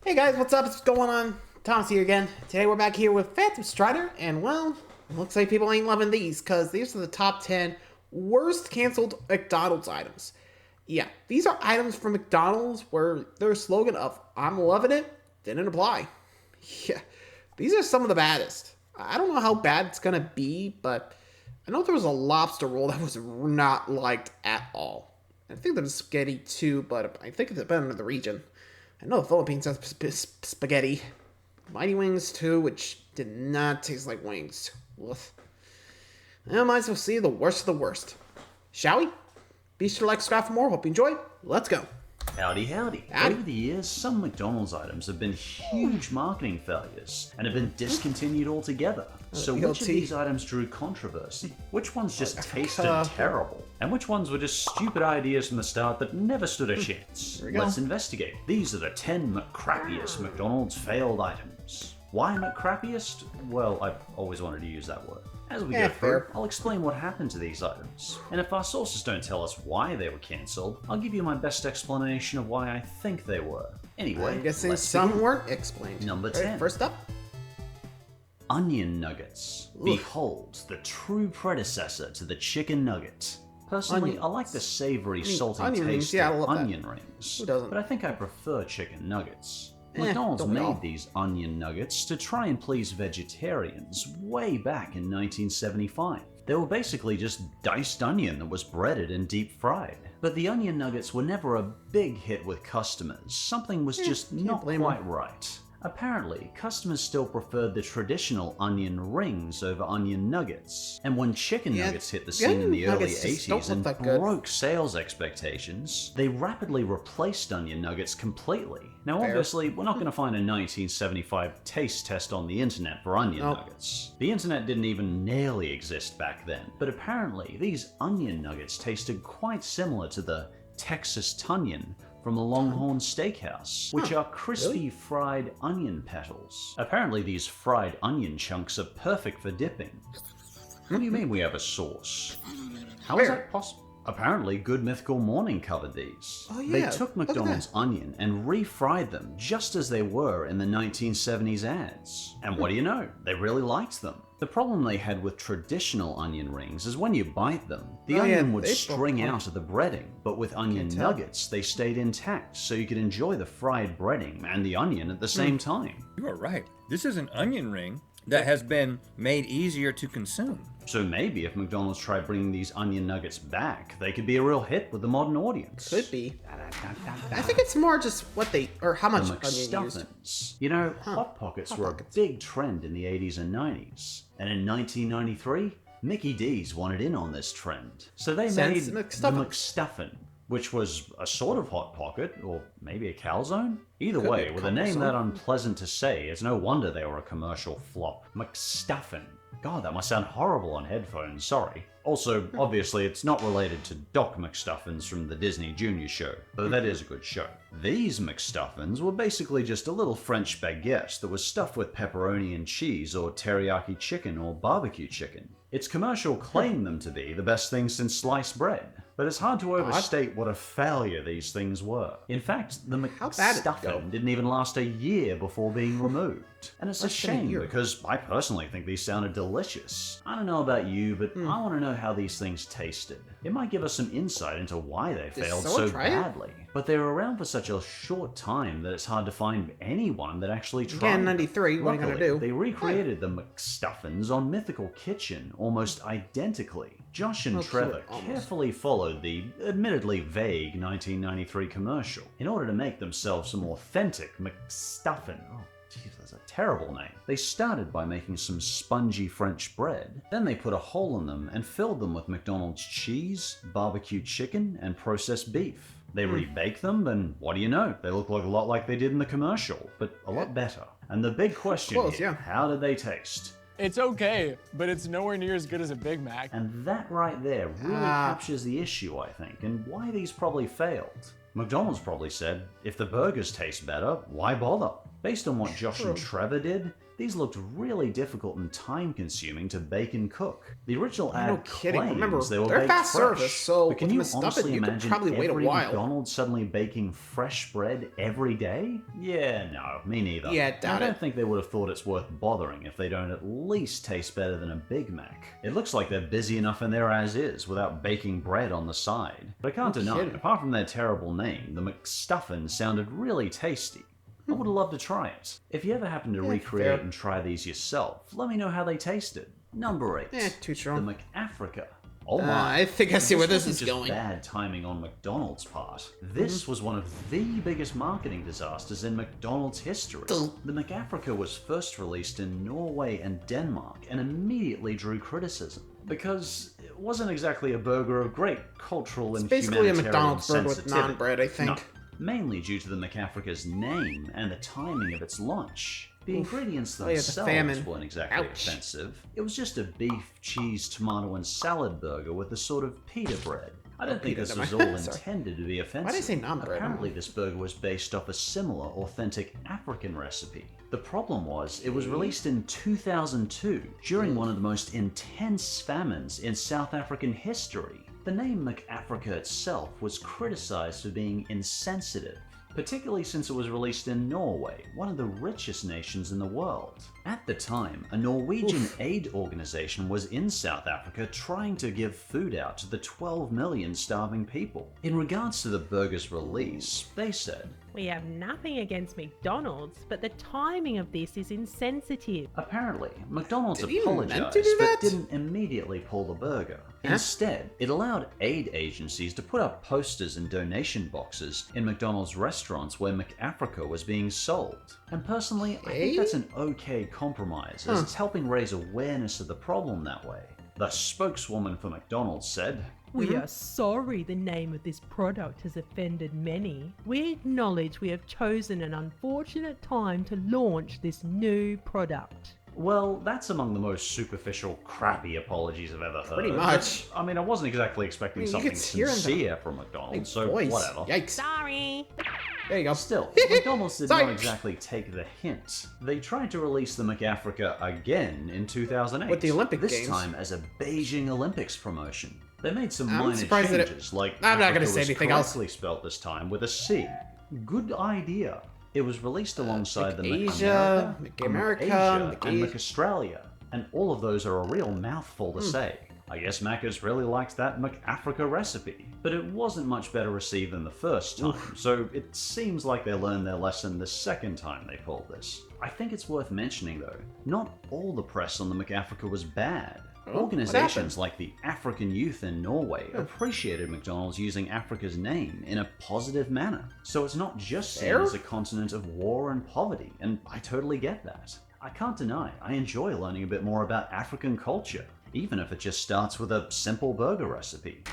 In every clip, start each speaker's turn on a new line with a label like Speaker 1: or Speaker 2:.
Speaker 1: Hey guys, what's up? What's going on? Thomas here again. Today we're back here with Phantom Strider, and well, looks like people ain't loving these, because these are the top 10 worst canceled McDonald's items. Yeah, these are items from McDonald's where their slogan of, "I'm loving it," didn't apply. Yeah, these are some of the baddest. I don't know how bad it's gonna be, but I know there was a lobster roll that was not liked at all. I think there's spaghetti too, but I think it's dependent on the region. I know the Philippines has spaghetti. Mighty Wings too, which did not taste like wings. Woof. I might as well see the worst of the worst. Shall we? Be sure to like, subscribe for more. Hope you enjoy. Let's go.
Speaker 2: Howdy, howdy. Over the years, some McDonald's items have been huge marketing failures and have been discontinued altogether. So which of these items drew controversy? Which ones just tasted terrible? And which ones were just stupid ideas from the start that never stood a chance? Let's investigate. These are the 10 McCrappiest McDonald's failed items. Why McCrappiest? Well, I've always wanted to use that word. As we go through, I'll explain what happened to these items. And if our sources don't tell us why they were cancelled, I'll give you my best explanation of why I think they were. Anyway,
Speaker 1: I'm guessing some weren't explained.
Speaker 2: Number 10.
Speaker 1: First up,
Speaker 2: onion nuggets. Behold, the true predecessor to the chicken nugget. Personally, I like the savory, salty taste of onion rings, but I think I prefer chicken nuggets. McDonald's made these onion nuggets to try and please vegetarians way back in 1975. They were basically just diced onion that was breaded and deep fried. But the onion nuggets were never a big hit with customers. Something was just not quite right. Apparently, customers still preferred the traditional onion rings over onion nuggets. And when chicken nuggets hit the scene in the early 80s and broke sales expectations, they rapidly replaced onion nuggets completely. Now obviously, we're not going to find a 1975 taste test on the internet for onion nuggets. The internet didn't even nearly exist back then. But apparently, these onion nuggets tasted quite similar to the Texas Tunyon from the Longhorn Steakhouse, which are crispy fried onion petals. Apparently these fried onion chunks are perfect for dipping. What do you mean we have a source? How is that possible? Apparently Good Mythical Morning covered these. They took McDonald's onion and refried them just as they were in the 1970s ads. And what do you know? They really liked them. The problem they had with traditional onion rings is when you bite them, the onion would string out of the breading, but with onion nuggets, they stayed intact, so you could enjoy the fried breading and the onion at the same time.
Speaker 3: You are right. This is an onion ring that has been made easier to consume.
Speaker 2: So maybe if McDonald's tried bringing these onion nuggets back, they could be a real hit with the modern audience.
Speaker 1: Could be. I think it's more just what they, or how much onion
Speaker 2: McStuffins. You know, Hot Pockets were a big trend in the 80s and 90s. And in 1993, Mickey D's wanted in on this trend. So they made the McStuffin, which was a sort of Hot Pocket, or maybe a calzone? Either way, with a name that unpleasant to say, it's no wonder they were a commercial flop. McStuffin. God, that must sound horrible on headphones, sorry. Also, obviously, it's not related to Doc McStuffins from the Disney Junior show, though that is a good show. These McStuffins were basically just a little French baguette that was stuffed with pepperoni and cheese, or teriyaki chicken, or barbecue chicken. Its commercial claimed them to be the best thing since sliced bread, but it's hard to overstate what a failure these things were. In fact, the McStuffin didn't even last a year before being removed. And it's a shame because I personally think these sounded delicious. I don't know about you, but I want to know how these things tasted. It might give us some insight into why they failed so badly. But they were around for such a short time that it's hard to find anyone that actually tried.
Speaker 1: Again, 93, what are you gonna do?
Speaker 2: They recreated the McStuffins on Mythical Kitchen almost identically. Josh and Trevor carefully followed the admittedly vague 1993 commercial in order to make themselves some authentic McStuffin. Oh, jeez, that's a terrible name. They started by making some spongy French bread. Then they put a hole in them and filled them with McDonald's cheese, barbecue chicken, and processed beef. They rebake them, and what do you know? They look a lot like they did in the commercial, but a lot better. And the big question here, how did they taste?
Speaker 4: It's okay, but it's nowhere near as good as a Big Mac.
Speaker 2: And that right there really captures the issue, I think, and why these probably failed. McDonald's probably said, if the burgers taste better, why bother? Based on what Josh and Trevor did, these looked really difficult and time-consuming to bake and cook. The original ad claims
Speaker 1: Remember,
Speaker 2: they were
Speaker 1: they're
Speaker 2: baked
Speaker 1: fast
Speaker 2: fresh,
Speaker 1: service, so
Speaker 2: but can you
Speaker 1: with
Speaker 2: honestly
Speaker 1: McStuffin, you could
Speaker 2: imagine
Speaker 1: probably wait a
Speaker 2: every
Speaker 1: while.
Speaker 2: McDonald's suddenly baking fresh bread every day? Yeah, no, me neither.
Speaker 1: Yeah,
Speaker 2: I don't think they would have thought it's worth bothering if they don't at least taste better than a Big Mac. It looks like they're busy enough in there as is, without baking bread on the side. But I can't deny, apart from their terrible name, the McStuffin sounded really tasty. I would love to try it. If you ever happen to recreate and try these yourself, let me know how they tasted. Number 8.
Speaker 1: Too strong.
Speaker 2: The McAfrica. Oh my.
Speaker 1: I think I see where this is
Speaker 2: just
Speaker 1: going.
Speaker 2: Bad timing on McDonald's part. This was one of the biggest marketing disasters in McDonald's history. The McAfrica was first released in Norway and Denmark and immediately drew criticism. Because it wasn't exactly a burger of great cultural and
Speaker 1: basically
Speaker 2: humanitarian
Speaker 1: a McDonald's burger with
Speaker 2: sensitivity.
Speaker 1: non-bread, I think.
Speaker 2: No, mainly due to the McAfrica's name and the timing of its launch. The ingredients themselves weren't exactly offensive. It was just a beef, cheese, tomato, and salad burger with a sort of pita bread. I don't think this was all intended to be offensive.
Speaker 1: Why did I say non-bread?
Speaker 2: Apparently this burger was based off a similar, authentic African recipe. The problem was, it was released in 2002, during one of the most intense famines in South African history. The name McAfrica itself was criticized for being insensitive, particularly since it was released in Norway, one of the richest nations in the world. At the time, a Norwegian aid organization was in South Africa trying to give food out to the 12 million starving people. In regards to the burger's release, they said,
Speaker 5: "We have nothing against McDonald's, but the timing of this is insensitive."
Speaker 2: Apparently, McDonald's
Speaker 1: Did he
Speaker 2: apologized
Speaker 1: meant to do
Speaker 2: but
Speaker 1: that?
Speaker 2: didn't immediately pull the burger. Instead, it allowed aid agencies to put up posters and donation boxes in McDonald's restaurants where McAfrica was being sold. And personally, I think that's an okay compromise, as it's helping raise awareness of the problem that way. The spokeswoman for McDonald's said,
Speaker 5: "We are sorry the name of this product has offended many. We acknowledge we have chosen an unfortunate time to launch this new product."
Speaker 2: Well, that's among the most superficial, crappy apologies I've ever heard.
Speaker 1: Pretty much.
Speaker 2: I mean, I wasn't exactly expecting something sincere from McDonald's, so whatever.
Speaker 1: Yikes.
Speaker 5: Sorry.
Speaker 1: There you go.
Speaker 2: Still, McDonald's did not exactly take the hint. They tried to release the McAfrica again in 2008.
Speaker 1: With the Olympic
Speaker 2: this
Speaker 1: Games.
Speaker 2: time as a Beijing Olympics promotion. They made some
Speaker 1: I'm
Speaker 2: minor
Speaker 1: surprised that
Speaker 2: changes, like
Speaker 1: I'm not gonna
Speaker 2: Africa
Speaker 1: say
Speaker 2: was
Speaker 1: anything else.
Speaker 2: correctly spelled this time with a C. Good idea. It was released alongside the
Speaker 1: McAsia,
Speaker 2: McAmerica, and McAustralia, and all of those are a real mouthful to say. I guess Macca's really liked that McAfrica recipe, but it wasn't much better received than the first time, so it seems like they learned their lesson the second time they pulled this. I think it's worth mentioning though, not all the press on the McAfrica was bad. Organizations like the African Youth in Norway appreciated McDonald's using Africa's name in a positive manner. So it's not just seen as a continent of war and poverty, and I totally get that. I can't deny, I enjoy learning a bit more about African culture, even if it just starts with a simple burger recipe.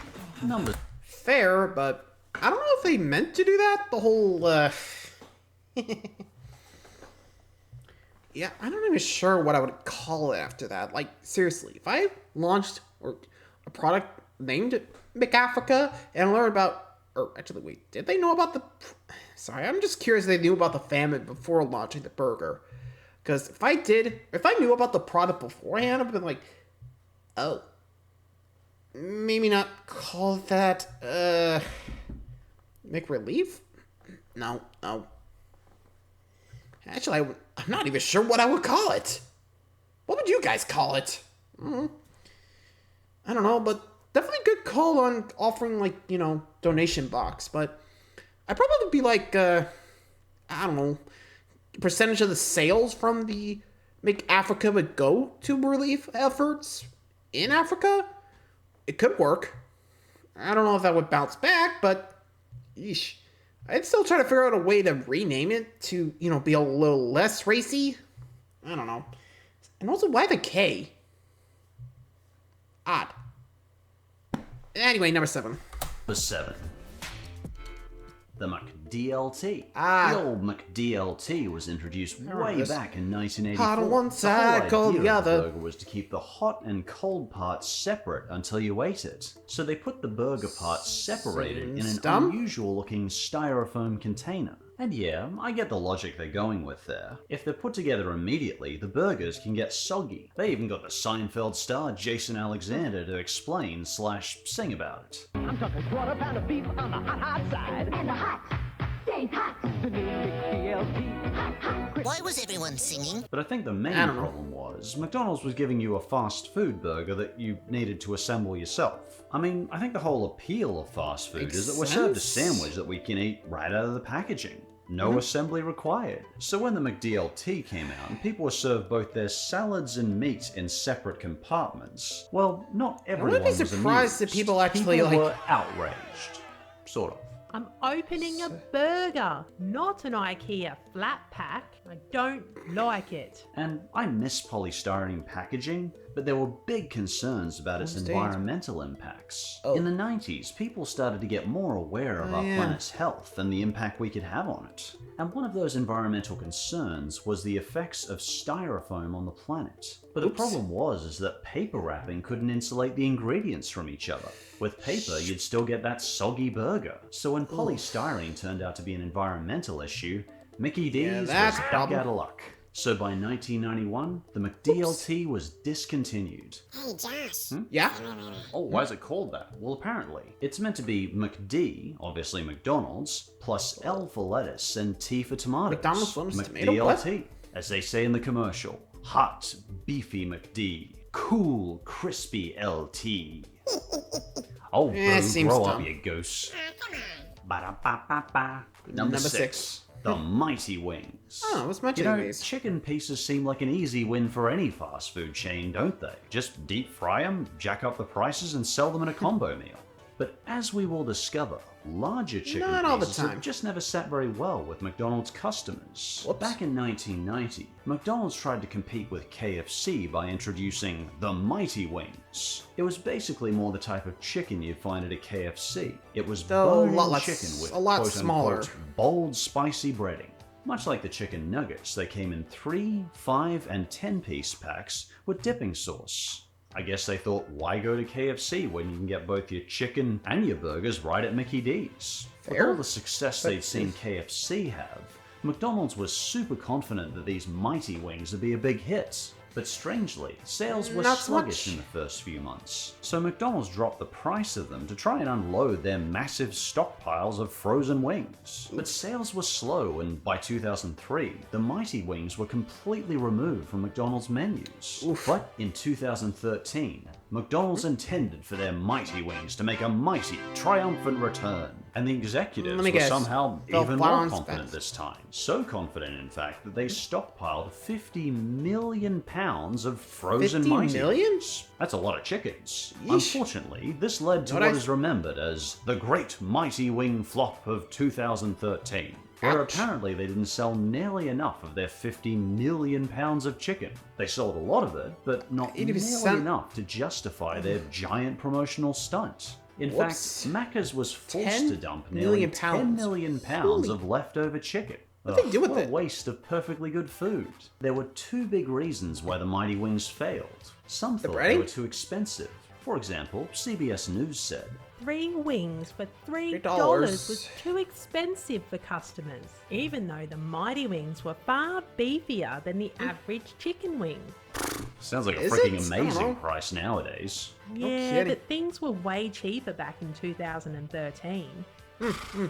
Speaker 2: Number
Speaker 1: Fair, but I don't know if they meant to do that. The whole, yeah, I'm not even sure what I would call it after that. Like, seriously, if I launched a product named McAfrica and learned about, or actually, wait, did they know about the, sorry, I'm just curious if they knew about the famine before launching the burger. Because if I knew about the product beforehand, I'd have been like, oh, maybe not call it that, make relief? No. Actually, I'm not even sure what I would call it. What would you guys call it? I don't know, but definitely a good call on offering, like, donation box. But I'd probably be like, I don't know, percentage of the sales from the McAfrica would go to relief efforts in Africa. It could work. I don't know if that would bounce back, but yeesh. I'd still try to figure out a way to rename it to, be a little less racy. I don't know. And also, why the K? Odd. Anyway, number 7.
Speaker 2: Number 7. The McDLT.
Speaker 1: Ah.
Speaker 2: The old McDLT was introduced way back in 1984.
Speaker 1: Hot on one side, cold the other.
Speaker 2: The burger was to keep the hot and cold parts separate until you ate it. So they put the burger parts separated in an unusual looking styrofoam container. And yeah, I get the logic they're going with there. If they're put together immediately, the burgers can get soggy. They even got the Seinfeld star Jason Alexander to explain/sing about it.
Speaker 6: I'm talking quarter pound of beef on the hot side. And the hot stays hot. The new McDLT. Hot, hot.
Speaker 7: Why was everyone singing?
Speaker 2: But I think the main problem was McDonald's was giving you a fast food burger that you needed to assemble yourself. I mean, I think the whole appeal of fast food is that we're served a sandwich that we can eat right out of the packaging. No assembly required. So when the McDLT came out and people were served both their salads and meat in separate compartments, well, not everyone was amused.
Speaker 1: I wouldn't be surprised if people actually
Speaker 2: were outraged. Sort of.
Speaker 5: I'm opening a burger, not an IKEA flat pack. I don't like it.
Speaker 2: And I miss polystyrene packaging, but there were big concerns about its environmental impacts. In the 90s, people started to get more aware of our planet's health and the impact we could have on it. And one of those environmental concerns was the effects of styrofoam on the planet. But the problem was that paper wrapping couldn't insulate the ingredients from each other. With paper, you'd still get that soggy burger. So when polystyrene turned out to be an environmental issue, Mickey D's was back out of luck. So by 1991, the McDLT was discontinued.
Speaker 7: Hey, Josh.
Speaker 1: Yeah?
Speaker 2: Oh, why is it called that? Well, apparently, it's meant to be McD, obviously McDonald's, plus L for lettuce and T for tomatoes.
Speaker 1: McDonald's
Speaker 2: McDLT, as they say in the commercial. Hot, beefy McD. Cool, crispy LT. Oh, bro, grow up, you goose.
Speaker 7: Come on.
Speaker 2: Ba-da-ba-ba-ba. Number 6. The Mighty Wings.
Speaker 1: Oh, what's much
Speaker 2: chicken pieces seem like an easy win for any fast food chain, don't they? Just deep fry them, jack up the prices, and sell them in a combo meal. But as we will discover, larger chicken pieces have just never sat very well with McDonald's customers. Back in 1990, McDonald's tried to compete with KFC by introducing the Mighty Wings. It was basically more the type of chicken you'd find at a KFC. It was bone-in chicken with quote-unquote bold, spicy breading. Much like the chicken nuggets, they came in 3, 5, and 10-piece packs with dipping sauce. I guess they thought, why go to KFC when you can get both your chicken and your burgers right at Mickey D's? With all the success they'd seen KFC have, McDonald's was super confident that these Mighty Wings would be a big hit. But strangely, sales were sluggish in the first few months, so McDonald's dropped the price of them to try and unload their massive stockpiles of frozen wings. But sales were slow, and by 2003, the Mighty Wings were completely removed from McDonald's menus. But in 2013, McDonald's intended for their Mighty Wings to make a mighty, triumphant return, and the executives were somehow even more confident this time. So confident, in fact, that they stockpiled 50 million pounds of frozen Mighty Wings. That's a lot of chickens. Unfortunately, this led to what is remembered as the Great Mighty Wing Flop of 2013. Where apparently they didn't sell nearly enough of their 50 million pounds of chicken. They sold a lot of it, but not nearly enough to justify their giant promotional stunt. In fact, Macca's was forced to dump nearly 10 million pounds of leftover chicken.
Speaker 1: What did they do with
Speaker 2: it? What a waste of perfectly good food. There were 2 big reasons why the Mighty Wings failed. Some thought they were too expensive. For example, CBS News said,
Speaker 5: 3 wings for $3 was too expensive for customers, even though the Mighty Wings were far beefier than the average chicken wing.
Speaker 2: Sounds like a freaking amazing price nowadays.
Speaker 5: Yeah, but things were way cheaper back in 2013.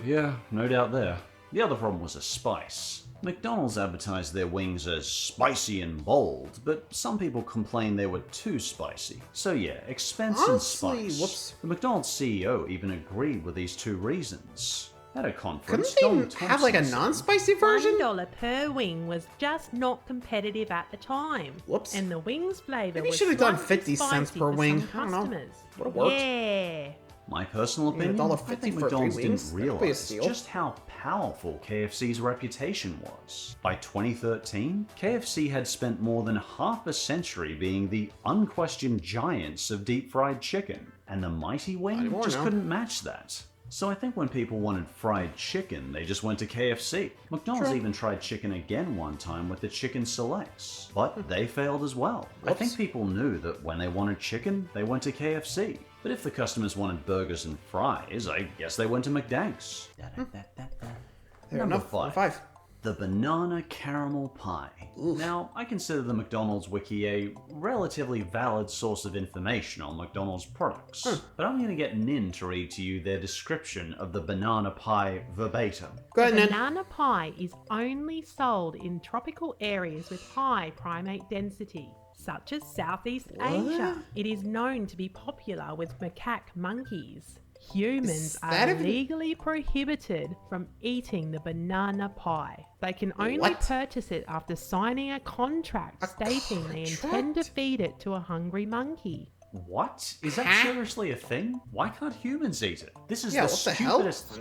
Speaker 2: Yeah, no doubt there. The other problem was the spice. McDonald's advertised their wings as spicy and bold, but some people complained they were too spicy. So yeah, expense and spice. The McDonald's CEO even agreed with these 2 reasons. At a conference,
Speaker 1: couldn't they have like a non-spicy version?
Speaker 5: $1 per wing was just not competitive at the time. And the wings flavor was
Speaker 1: should have done 50 cents per wing.
Speaker 5: I don't know.
Speaker 1: Would have worked.
Speaker 5: Yeah.
Speaker 2: My personal opinion, I think McDonald's didn't realize just how powerful KFC's reputation was. By 2013, KFC had spent more than half a century being the unquestioned giants of deep-fried chicken, and the Mighty Wing just couldn't match that. So I think when people wanted fried chicken, they just went to KFC. McDonald's even tried chicken again one time with the Chicken Selects, but they failed as well. I think people knew that when they wanted chicken, they went to KFC. But if the customers wanted burgers and fries, I guess they went to McDanks. Number 5. The banana caramel pie.
Speaker 1: Oof.
Speaker 2: Now, I consider the McDonald's wiki a relatively valid source of information on McDonald's products, but I'm going to get Nin to read to you their description of the banana pie verbatim.
Speaker 1: Go ahead,
Speaker 5: The
Speaker 1: Nin.
Speaker 5: banana pie is only sold in tropical areas with high primate density, such as Southeast Asia. It is known to be popular with macaque monkeys. Humans are legally prohibited from eating the banana pie. They can only purchase it after signing a contract stating they intend to feed it to a hungry monkey.
Speaker 2: What? Is that seriously a thing? Why can't humans eat it? This is the stupidest...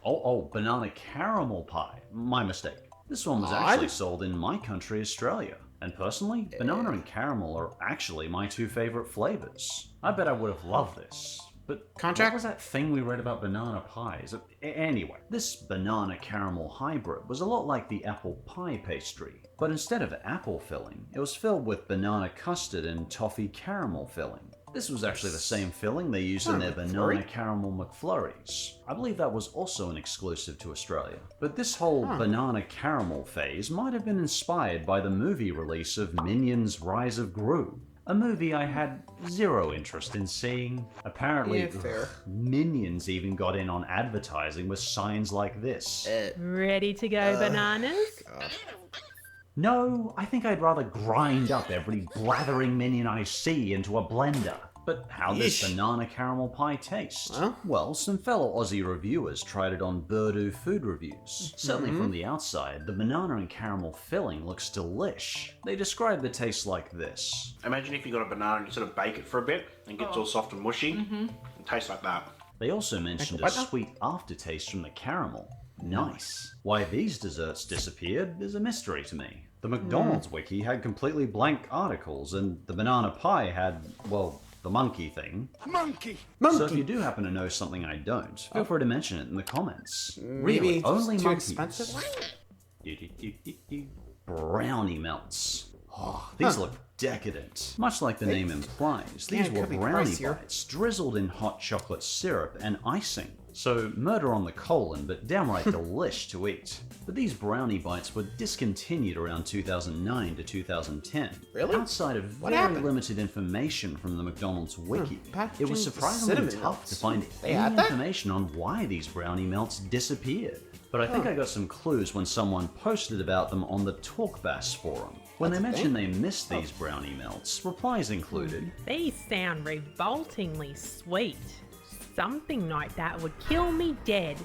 Speaker 2: Oh, banana caramel pie. My mistake. This one was actually sold in my country, Australia. And personally, banana and caramel are actually my two favorite flavors. I bet I would have loved this. But what was that thing we read about banana pies? Anyway, this banana caramel hybrid was a lot like the apple pie pastry, but instead of apple filling, it was filled with banana custard and toffee caramel filling. This was actually the same filling they used in their banana caramel McFlurries. I believe that was also an exclusive to Australia. But this whole banana caramel phase might have been inspired by the movie release of Minions: Rise of Gru. A movie I had zero interest in seeing. Apparently, Minions even got in on advertising with signs like this.
Speaker 5: Ready to go, bananas?
Speaker 2: No, I think I'd rather grind up every blathering minion I see into a blender. But how does banana caramel pie taste? Well, some fellow Aussie reviewers tried it on Birdu Food Reviews. Certainly from the outside, the banana and caramel filling looks delish. They describe the taste like this.
Speaker 8: Imagine if you got a banana and you sort of bake it for a bit and gets all soft and mushy. It tastes like that.
Speaker 2: They also mentioned a sweet aftertaste from the caramel. Nice. Why these desserts disappeared is a mystery to me. The McDonald's wiki had completely blank articles, and the banana pie had, well, the monkey thing.
Speaker 7: Monkey!
Speaker 2: So if you do happen to know something I don't, feel free to mention it in the comments.
Speaker 1: Maybe
Speaker 2: Really, only
Speaker 1: too
Speaker 2: monkeys.
Speaker 1: expensive?
Speaker 2: Brownie melts. Oh, these look decadent. Much like the name implies, these were brownie bites drizzled in hot chocolate syrup and icing. So murder on the colon, but downright delish to eat. But these brownie bites were discontinued around 2009 to 2010.
Speaker 1: Really?
Speaker 2: Outside of very limited information from the McDonald's wiki, it was surprisingly tough to find any information on why these brownie melts disappeared. But I think I got some clues when someone posted about them on the TalkBass forum. When they mentioned they missed these brownie melts, replies included,
Speaker 5: These sound revoltingly sweet. Something like that would kill me dead.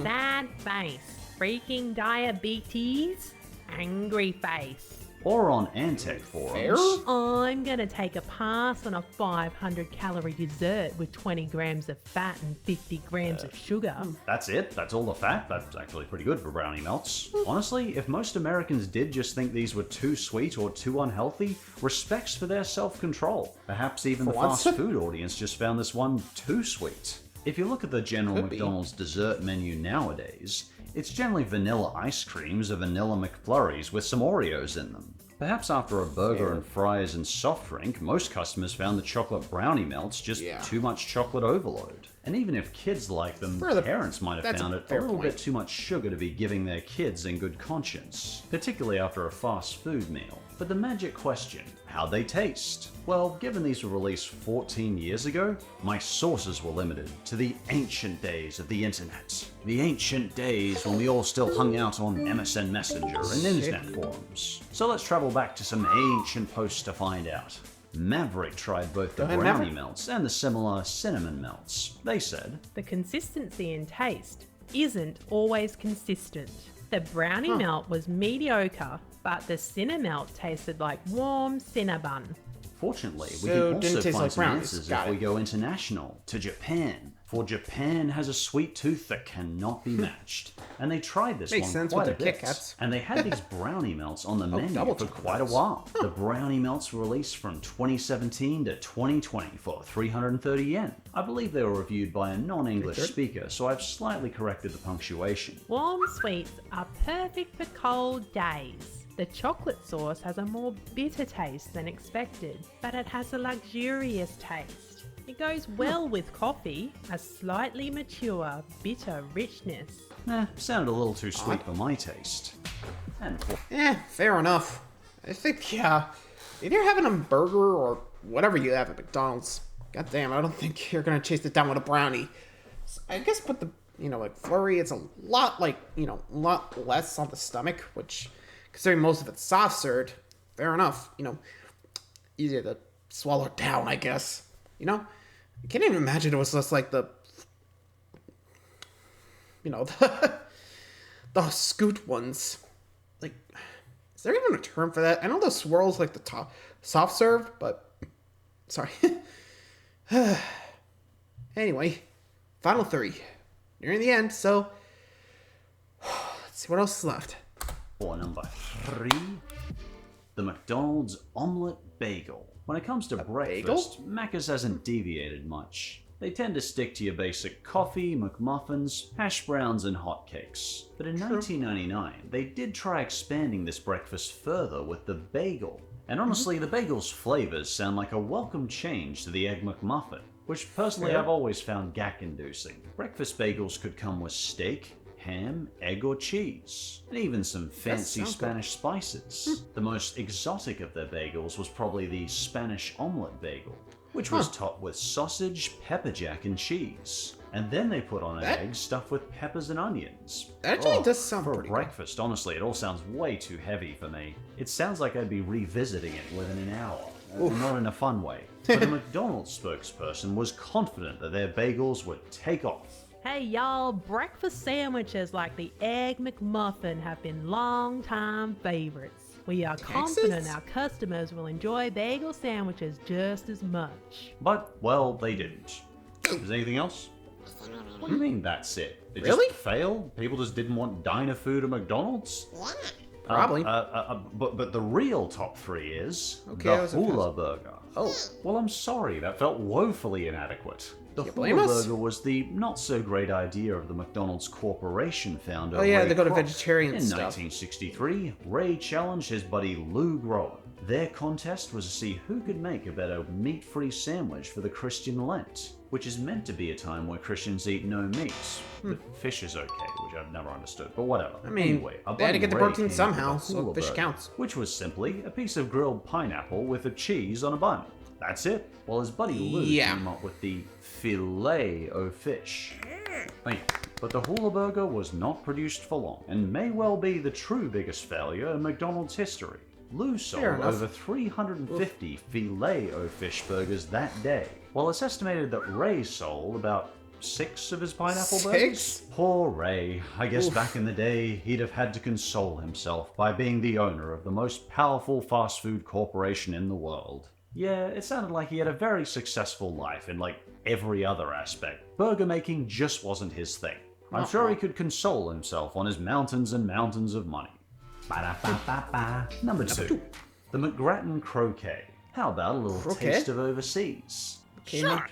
Speaker 5: Sad face. Freaking diabetes. Angry face.
Speaker 2: or on Antec forums.
Speaker 5: I'm gonna take a pass on a 500 calorie dessert with 20 grams of fat and 50 grams of sugar.
Speaker 2: That's it? That's all the fat? That's actually pretty good for brownie melts. Honestly, if most Americans did just think these were too sweet or too unhealthy, respects for their self-control. Perhaps even the fast food audience just found this one too sweet. If you look at the general McDonald's dessert menu nowadays, it's generally vanilla ice creams or vanilla McFlurries with some Oreos in them. Perhaps after a burger and fries and soft drink, most customers found the chocolate brownie melts just too much chocolate overload. And even if kids like them, parents might have found it a little bit too much sugar to be giving their kids in good conscience, particularly after a fast food meal. But the magic question, how'd they taste? Well, given these were released 14 years ago, my sources were limited to the ancient days of the internet. The ancient days when we all still hung out on MSN Messenger and internet forums. So let's travel back to some ancient posts to find out. Maverick tried both the brownie melts and the similar cinnamon melts. They said,
Speaker 5: the consistency and taste isn't always consistent. The brownie melt was mediocre, but the cinnamelt tasted like warm cinnabon.
Speaker 2: Fortunately, we can also find some answers if we go international, to Japan. For Japan has a sweet tooth that cannot be matched. And they tried this one quite a bit. And they had these brownie melts on the menu for quite a while. The brownie melts were released from 2017 to 2020 for 330 yen. I believe they were reviewed by a non-English speaker, so I've slightly corrected the punctuation.
Speaker 5: Warm sweets are perfect for cold days. The chocolate sauce has a more bitter taste than expected, but it has a luxurious taste. It goes well with coffee, a slightly mature, bitter richness.
Speaker 2: Sounded a little too sweet for my taste. And
Speaker 1: fair enough. I think, if you're having a burger or whatever you have at McDonald's, goddamn, I don't think you're gonna chase it down with a brownie. So I guess with the, flurry, it's a lot, lot less on the stomach, which, considering most of it's soft served, fair enough, easier to swallow down, I guess. I can't even imagine it was just like the scoot ones. Like, is there even a term for that? I know the swirls like the top soft served, but sorry. Anyway, final 3. Nearing the end, so let's see what else is left.
Speaker 2: For number 3, the McDonald's Omelette Bagel. When it comes to breakfast, Macca's hasn't deviated much. They tend to stick to your basic coffee, McMuffins, hash browns, and hotcakes. But in 1999, they did try expanding this breakfast further with the bagel. And honestly, the bagel's flavors sound like a welcome change to the Egg McMuffin, which personally I've always found gack-inducing. Breakfast bagels could come with steak, ham, egg, or cheese, and even some fancy Spanish spices. The most exotic of their bagels was probably the Spanish omelette bagel, which was topped with sausage, pepper jack, and cheese. And then they put on an egg stuffed with peppers and onions.
Speaker 1: That actually does sound
Speaker 2: for
Speaker 1: pretty
Speaker 2: breakfast, honestly, it all sounds way too heavy for me. It sounds like I'd be revisiting it within an hour. Not in a fun way. But a McDonald's spokesperson was confident that their bagels would take off.
Speaker 5: Hey y'all, breakfast sandwiches like the Egg McMuffin have been long-time favorites. We are confident our customers will enjoy bagel sandwiches just as much.
Speaker 2: But, well, they didn't. Is there anything else? What do you mean that's it? It
Speaker 1: Really?
Speaker 2: just failed? People just didn't want diner food at McDonald's?
Speaker 1: Probably.
Speaker 2: But the real top 3 is the Hula burger.
Speaker 1: Oh.
Speaker 2: Well, I'm sorry, that felt woefully inadequate. The Hula burger was the not-so-great idea of the McDonald's Corporation founder, Ray
Speaker 1: they go to
Speaker 2: Kroc.
Speaker 1: vegetarian
Speaker 2: In
Speaker 1: stuff.
Speaker 2: 1963, Ray challenged his buddy Lou Groen. Their contest was to see who could make a better meat-free sandwich for the Christian Lent, which is meant to be a time where Christians eat no meat. But fish is okay, which I've never understood, but whatever.
Speaker 1: I mean,
Speaker 2: anyway,
Speaker 1: they had to get the
Speaker 2: Ray
Speaker 1: protein
Speaker 2: came up
Speaker 1: somehow,
Speaker 2: with a
Speaker 1: so
Speaker 2: Hula
Speaker 1: fish
Speaker 2: burger,
Speaker 1: counts.
Speaker 2: which was simply a piece of grilled pineapple with a cheese on a bun. That's it. While his buddy Lou came up with the Filet-O-Fish. But the Hula burger was not produced for long, and may well be the true biggest failure in McDonald's history. Lou sold over 350 Filet-O-Fish burgers that day, while it's estimated that Ray sold about 6 of his pineapple burgers. Poor Ray. I guess back in the day, he'd have had to console himself by being the owner of the most powerful fast food corporation in the world. Yeah, it sounded like he had a very successful life in every other aspect. Burger making just wasn't his thing. I'm sure he could console himself on his mountains and mountains of money. Number 2. The McGrattan croquet. How about a little taste of overseas?
Speaker 1: Sure,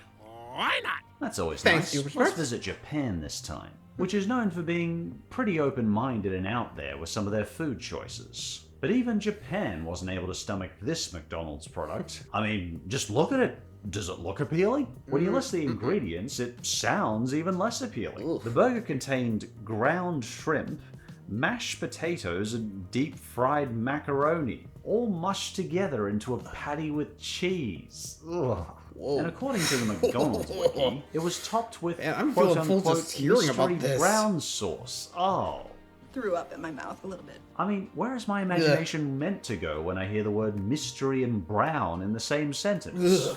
Speaker 6: why not?
Speaker 2: That's always
Speaker 1: Thanks,
Speaker 2: nice.
Speaker 1: Superstar.
Speaker 2: Let's visit Japan this time, which is known for being pretty open-minded and out there with some of their food choices. But even Japan wasn't able to stomach this McDonald's product. I mean, just look at it. Does it look appealing? When you list the ingredients, it sounds even less appealing. The burger contained ground shrimp, mashed potatoes, and deep-fried macaroni, all mushed together into a patty with cheese. Ugh. And according to the McDonald's wiki, it was topped with
Speaker 1: I'm feeling full just hearing about
Speaker 2: mystery
Speaker 1: this.
Speaker 2: brown sauce. Oh.
Speaker 9: Threw up in my mouth a little bit.
Speaker 2: I mean, where is my imagination meant to go when I hear the word mystery and brown in the same sentence?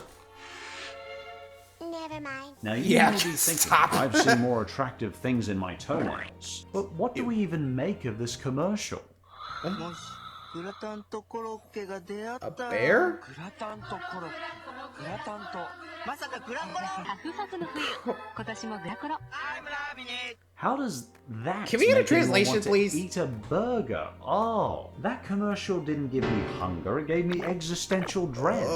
Speaker 7: Never mind.
Speaker 2: Now, you may be thinking, I've seen more attractive things in my toenails. But what do we even make of this commercial?
Speaker 1: A bear?
Speaker 2: How does that
Speaker 1: Can we get a
Speaker 2: make anyone
Speaker 1: translation,
Speaker 2: want to
Speaker 1: please?
Speaker 2: eat a burger? Oh, that commercial didn't give me hunger, it gave me existential dread.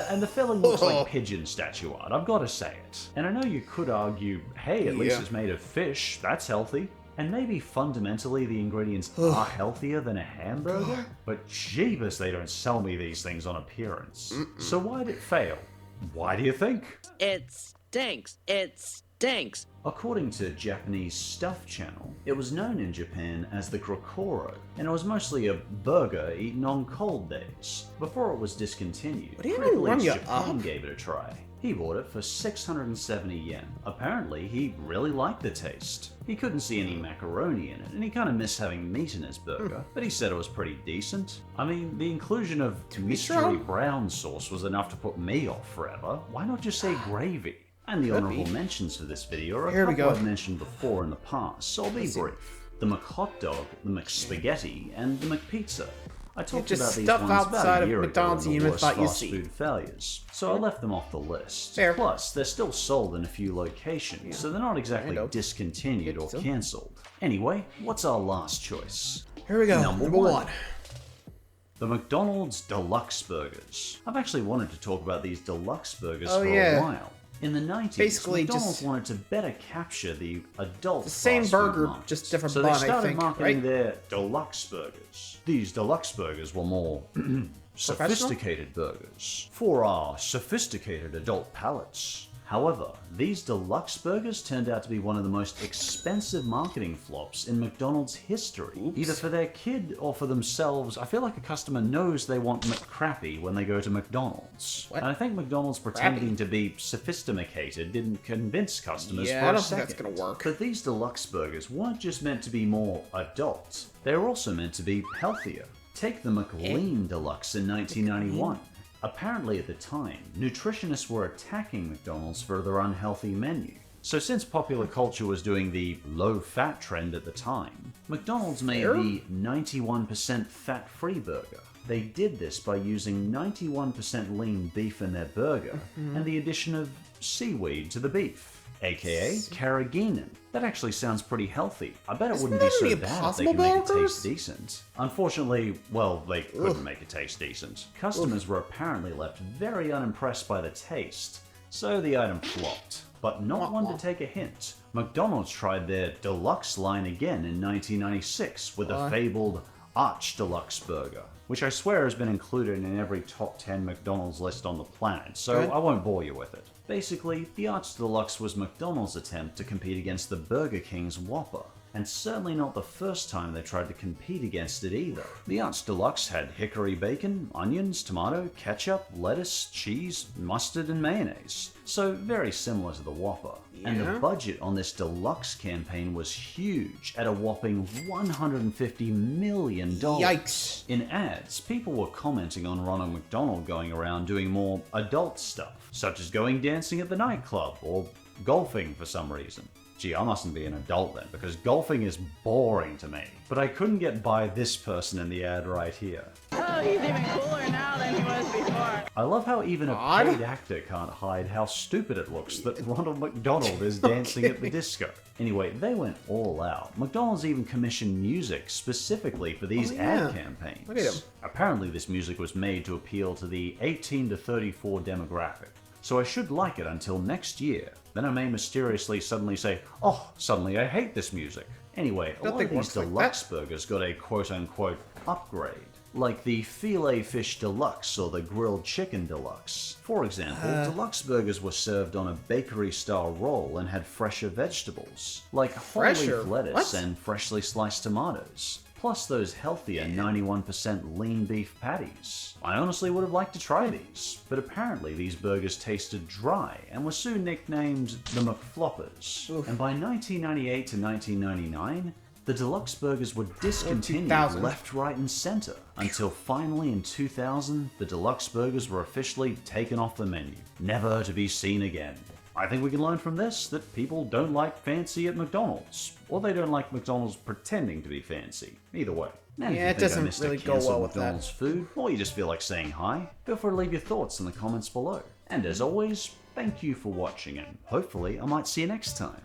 Speaker 2: And the filling looks like pigeon statue art, I've got to say it. And I know you could argue, hey, at least it's made of fish, that's healthy. And maybe fundamentally the ingredients are healthier than a hamburger, but jeebus, they don't sell me these things on appearance. So why'd it fail? Why do you think?
Speaker 10: It stinks. It
Speaker 7: Thanks.
Speaker 2: According to Japanese Stuff Channel, it was known in Japan as the crocoro, and it was mostly a burger eaten on cold days. Before it was discontinued, Critical Age Japan gave it a try. He bought it for 670 yen. Apparently, he really liked the taste. He couldn't see any macaroni in it, and he kind of missed having meat in his burger, but he said it was pretty decent. I mean, the inclusion of mystery brown sauce was enough to put me off forever. Why not just say gravy? And the honorable mentions for this video are a couple I've mentioned before in the past, so I'll be brief. The McHotdog, the McSpaghetti, and the McPizza. I talked about these ones about a year ago in the worst fast food failures, so I left them off the list. Plus, they're still sold in a few locations, so they're not exactly discontinued or cancelled. Anyway, what's our last choice?
Speaker 1: Here we go, number one.
Speaker 2: The McDonald's Deluxe Burgers. I've actually wanted to talk about these Deluxe Burgers for a while. In the 90s, McDonald's wanted to better capture the adult fast food
Speaker 1: burger,
Speaker 2: market.
Speaker 1: just different
Speaker 2: so
Speaker 1: bun,
Speaker 2: they started
Speaker 1: I think,
Speaker 2: marketing their Deluxe Burgers. These Deluxe Burgers were more sophisticated burgers for our sophisticated adult palates. However, these Deluxe Burgers turned out to be one of the most expensive marketing flops in McDonald's history. Either for their kid or for themselves. I feel like a customer knows they want McCrappy when they go to McDonald's. And I think McDonald's pretending to be sophisticated didn't convince customers for a second.
Speaker 1: I don't think that's gonna work.
Speaker 2: But these Deluxe Burgers weren't just meant to be more adult. They were also meant to be healthier. Take the McLean Deluxe in 1991. Apparently at the time, nutritionists were attacking McDonald's for their unhealthy menu. So since popular culture was doing the low-fat trend at the time, McDonald's made the 91% fat-free burger. They did this by using 91% lean beef in their burger and the addition of seaweed to the beef, aka carrageenan. That actually sounds pretty healthy. I bet it wouldn't be so bad if they could make it taste decent. Unfortunately, well, they couldn't make it taste decent. Customers were apparently left very unimpressed by the taste, so the item flopped. But not one to take a hint. McDonald's tried their Deluxe line again in 1996 with the fabled Arch Deluxe Burger, which I swear has been included in every top 10 McDonald's list on the planet, so I won't bore you with it. Basically, the Arch Deluxe was McDonald's attempt to compete against the Burger King's Whopper, and certainly not the first time they tried to compete against it either. The Arch Deluxe had hickory bacon, onions, tomato, ketchup, lettuce, cheese, mustard, and mayonnaise, so very similar to the Whopper. And the budget on this Deluxe campaign was huge, at a whopping $150 million.
Speaker 1: Yikes.
Speaker 2: In ads, people were commenting on Ronald McDonald going around doing more adult stuff, such as going dancing at the nightclub or golfing for some reason. Gee, I mustn't be an adult then, because golfing is boring to me. But I couldn't get by this person in the ad right here.
Speaker 10: Oh, he's even cooler now than he was before.
Speaker 2: I love how even a paid actor can't hide how stupid it looks that Ronald McDonald is dancing at the disco. Anyway, they went all out. McDonald's even commissioned music specifically for these ad campaigns.
Speaker 1: Look at him.
Speaker 2: Apparently this music was made to appeal to the 18 to 34 demographic. So I should like it until next year. Then I may mysteriously suddenly say, oh, suddenly I hate this music. Anyway, a lot of these Deluxe burgers got a quote-unquote upgrade, like the Filet Fish Deluxe or the Grilled Chicken Deluxe. For example, Deluxe burgers were served on a bakery-style roll and had fresher vegetables, like whole leaf lettuce and freshly sliced tomatoes, plus those healthier 91% lean beef patties. I honestly would have liked to try these, but apparently these burgers tasted dry and were soon nicknamed the McFloppers. And by 1998 to 1999, the Deluxe burgers were discontinued left, right, and center, until finally in 2000, the Deluxe burgers were officially taken off the menu, never to be seen again. I think we can learn from this that people don't like fancy at McDonald's, or they don't like McDonald's pretending to be fancy. Either way. And if you think I missed a cancelled McDonald's food, or you just feel like saying hi, feel free to leave your thoughts in the comments below. And as always, thank you for watching, and hopefully I might see you next time.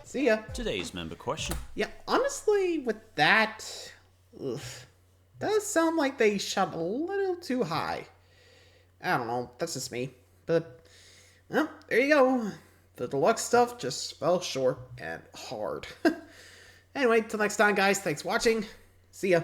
Speaker 1: See ya.
Speaker 2: Today's member question.
Speaker 1: Yeah, honestly, with that, does sound like they shot a little too high. I don't know, that's just me. But, well, there you go. The Deluxe stuff just fell short and hard. Anyway, till next time, guys, thanks for watching. See ya.